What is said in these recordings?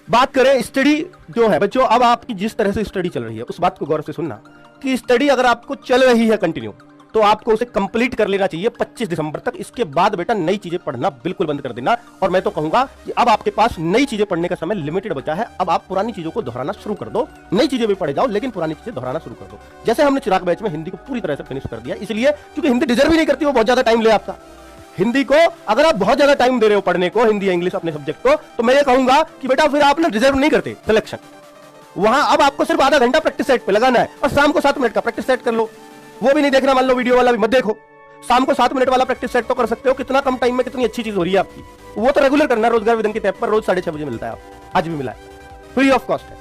बात करें स्टडी जो है बच्चों, अब आपकी जिस तरह से स्टडी चल रही है उस बात को गौर से सुनना कि स्टडी अगर आपको चल रही है कंटिन्यू तो आपको उसे कंप्लीट कर लेना चाहिए 25 दिसंबर तक। इसके बाद बेटा नई चीजें पढ़ना बिल्कुल बंद कर देना। और मैं तो कहूंगा कि अब आपके पास नई चीजें पढ़ने का समय लिमिटेड बचा है। अब आप पुरानी चीजों को दोहराना शुरू कर दो, नई चीजें भी पढ़े जाओ लेकिन पुरानी चीजें दोहराना शुरू कर दो। जैसे हमने चिराग बैच में हिंदी को पूरी तरह से फिनिश कर दिया, इसलिए क्योंकि हिंदी डिजर्व ही नहीं करती, वो बहुत ज्यादा टाइम ले आपका। हिंदी को अगर आप बहुत ज्यादा टाइम दे रहे हो पढ़ने को, हिंदी या इंग्लिश अपने सब्जेक्ट को, तो मैं ये कहूंगा कि बेटा फिर आप ना डिजर्व नहीं करते सिलेक्शन। वहां अब आपको सिर्फ आधा घंटा प्रैक्टिस सेट पे लगाना है और शाम को 7 मिनट का प्रैक्टिस सेट कर लो। वो भी नहीं देखना, मान लो वीडियो वाला भी मत देखो, शाम को 7 मिनट वाला प्रैक्टिस सेट तो कर सकते हो। कितना कम टाइम में कितनी अच्छी चीज हो रही है आपकी। वो तो रेगुलर करना, रोजगार विधन की टैब पर रोज 6:30 बजे मिलता है, आप आज भी मिला है, फ्री ऑफ कॉस्ट है,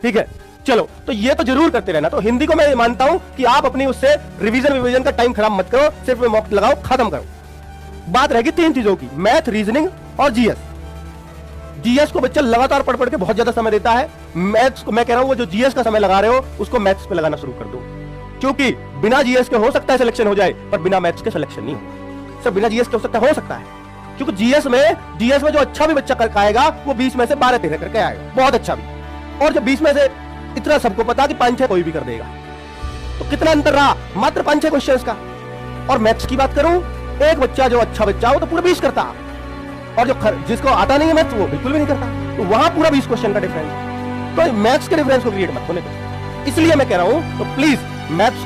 ठीक है। चलो, तो ये तो जरूर करते रहना। तो हिंदी को मैं मानता हूं कि आप अपनी उससे रिवीजन का टाइम खराब मत करो, सिर्फ मॉक लगाओ, खत्म करो। बात रहेगी 3 चीजों की, मैथ, रीजनिंग और जीएस। जीएस को बच्चा लगातार पढ़ पढ़ के बहुत ज्यादा समय देता है। मैथ्स को मैं कह रहा हूं वो जो जीएस का समय लगा रहे हो उसको मैथ्स पे लगाना शुरू कर दो, क्योंकि बिना जीएस के हो सकता है सिलेक्शन हो जाए पर बिना मैथ्स के सिलेक्शन नहीं हो। सिर्फ बिना जीएस के हो सकता है, क्योंकि जीएस में जो अच्छा भी बच्चा करके आएगा वो 20 में से 12-13 करके आएगा, बहुत अच्छा भी। और जब 20 में से इतना सबको पता कि 5-6 कोई भी कर देगा, तो कितना अंतर रहा, मात्र 5-6 क्वेश्चंस का। और मैथ्स की बात करूं, एक बच्चा जो अच्छा बच्चा हो तो पूरा 20 करता, और जो जिसको आता नहीं है मैथ्स वो बिल्कुल भी नहीं करता, तो वहां पूरा 20 क्वेश्चन का डिफरेंस। तो मैथ्स के डिफरेंस को क्रिएट मत होने दो। इसलिए मैं कह रहा हूं, तो प्लीज मैथ्स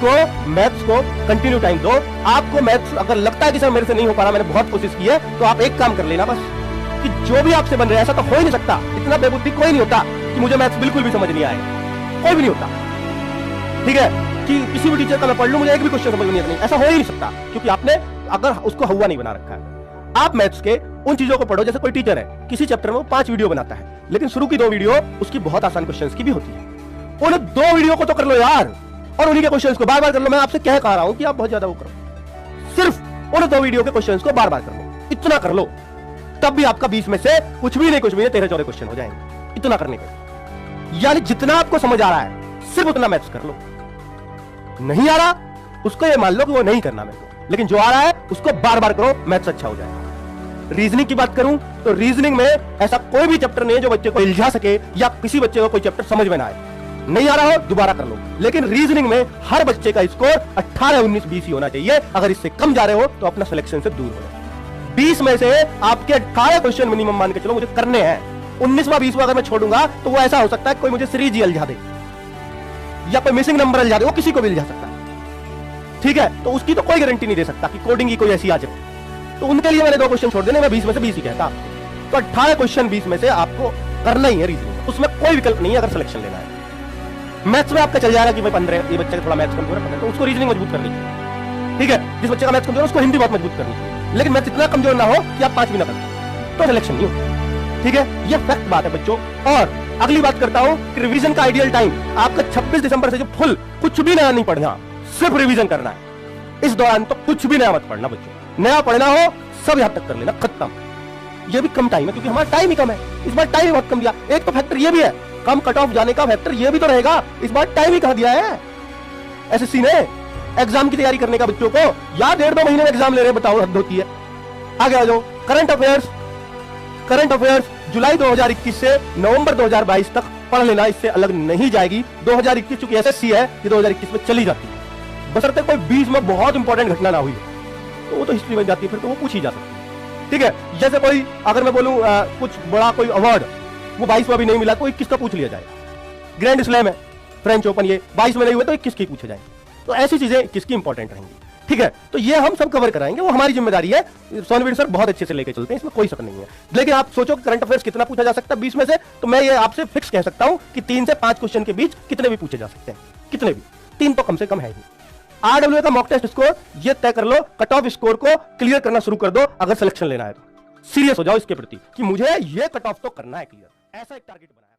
को कंटिन्यू टाइम दो। आपको मैथ्स अगर लगता है कि सर मेरे से नहीं हो पा रहा, मैंने बहुत कोशिश की है, तो आप एक काम कर लेना बस, कि जो भी आपसे बन रहा है, ऐसा तो हो ही नहीं सकता, इतना बेबुद्धि कोई नहीं होता कि मुझे मैथ्स बिल्कुल भी समझ नहीं आएगा, कोई भी नहीं होता, ठीक है, कि किसी भी टीचर का मैं पढ़ लूं मुझे एक भी क्वेश्चन समझ नहीं आता, ऐसा हो ही नहीं सकता, क्योंकि आपने अगर उसको हुआ नहीं बना रखा है। आप मैथ्स के उन चीजों को पढ़ो, जैसे कोई टीचर है किसी चैप्टर में वो 5 वीडियो बनाता है, लेकिन शुरू की 2 वीडियो उसकी बहुत आसान क्वेश्चंस की भी होती है। उन 2 वीडियो को तो कर लो यार, और उन्हीं के क्वेश्चंस को बार बार कर लो। मैं आपसे कह रहा हूं कि आप बहुत ज्यादा वो करो, सिर्फ उन 2 वीडियो के क्वेश्चंस को बार बार कर लो, इतना कर लो, तब भी आपका 20 में से कुछ भी नहीं 13-14 क्वेश्चन हो जाएंगे इतना करने पर। यानी जितना आपको समझ आ रहा है सिर्फ उतना मैथ्स कर लो, नहीं आ रहा उसको ये मान लो कि वो नहीं करना मेरे को, लेकिन जो आ रहा है उसको बार बार करो, मैथ्स अच्छा हो जाएगा। रीजनिंग की बात करूं तो रीजनिंग में ऐसा कोई भी चैप्टर नहीं है जो बच्चे को इल्झा सके या किसी बच्चे को कोई चैप्टर समझ में ना आए। नहीं आ रहा हो दोबारा कर लो, लेकिन रीजनिंग में हर बच्चे का स्कोर 18, 19, 20 ही होना चाहिए। अगर इससे कम जा रहे हो तो अपना सिलेक्शन से दूर हो जाए। 20 में से आपके 18 क्वेश्चन मिनिमम मान के चलो मुझे करने हैं, 19वां 20वां अगर मैं छोड़ूंगा तो वो ऐसा हो सकता है कोई मुझे सीरीज ही उलझा दे या कोई मिसिंग नंबर उलझा दे, वो किसी को भी उलझा सकता है, ठीक है। तो उसकी तो कोई गारंटी नहीं दे सकता कि कोडिंग की कोई ऐसी आ जाए, तो उनके लिए मैंने 2 क्वेश्चन छोड़ देने, मैं 20 में से 20 ही कहता। तो 18 क्वेश्चन 20 में से आपको करना ही है रीजनिंग, उसमें कोई विकल्प नहीं है अगर सिलेक्शन लेना है। मैथ्स में आपका चल जाएगा कि भाई 15 ये बच्चे का थोड़ा मैथ्स कमजोर है, तो उसको रीजनिंग मजबूत करनी चाहिए, ठीक है। जिस बच्चे का मैथ्स कमजोर है उसको हिंदी बहुत मजबूत करनी चाहिए, लेकिन मैथ्स इतना कमजोर ना हो कि आप 5 भी ना करें तो सिलेक्शन नहीं हो, ठीक है। ये फैक्ट बात है बच्चों। और अगली बात करता हूं कि रिवीजन का आइडियल टाइम आपका 26 दिसंबर से जो फुल कुछ भी नया नहीं पढ़ना, सिर्फ रिवीजन करना है। इस दौरान तो कुछ भी नया मत पढ़ना बच्चों, नया पढ़ना हो सब यहां तक कर लेना, खत्म। ये भी कम टाइम है क्योंकि हमारा टाइम ही कम है, इस बार टाइम ही बहुत कम दिया। एक तो फैक्टर ये भी है, कम कट ऑफ जाने का फैक्टर ये भी तो रहेगा, इस बार टाइम ही कहां दिया है एसएससी ने एग्जाम की तैयारी करने का बच्चों को। या 1.5-2 महीने में एग्जाम ले रहे, बताओ हद होती है। आगे आ जाओ, करंट अफेयर्स जुलाई 2021 से नवंबर 2022 तक पढ़ लेना, इससे अलग नहीं जाएगी। 2021 चूंकि एसएससी है, ये 2021 में चली जाती है, बशर्ते कोई बीच में बहुत इंपॉर्टेंट घटना ना हुई तो वो तो हिस्ट्री बन जाती है, फिर तो वो पूछी जा सकती है, ठीक है। जैसे कोई अगर मैं बोलूं कुछ बड़ा कोई अवार्ड वो 22वां भी नहीं मिला तो 21 का पूछ लिया जाए। ग्रैंड स्लैम है, फ्रेंच ओपन, ये 22 में नहीं हुए तो 21 की पूछे जाए, तो ऐसी चीजें किसकी इंपॉर्टेंट रहेंगी, ठीक है। तो ये हम सब कवर कराएंगे, वो हमारी जिम्मेदारी है। सोनवीर सर बहुत अच्छे से लेके चलते हैं, इसमें कोई शक नहीं है। लेकिन आप सोचो करंट अफेयर्स कितना पूछा जा सकता है 20 में से, तो मैं ये आपसे फिक्स कह सकता हूं कि 3 से 5 क्वेश्चन के बीच कितने भी पूछे जा सकते हैं, कितने भी, 3 तो कम से कम है ही। आरडब्ल्यू का मॉक टेस्ट स्कोर ये तय कर लो, कट ऑफ स्कोर को क्लियर करना शुरू कर दो अगर सिलेक्शन लेना है तो। सीरियस हो जाओ इसके प्रति कि मुझे ये कट ऑफ तो करना है क्लियर, ऐसा एक टारगेट बना।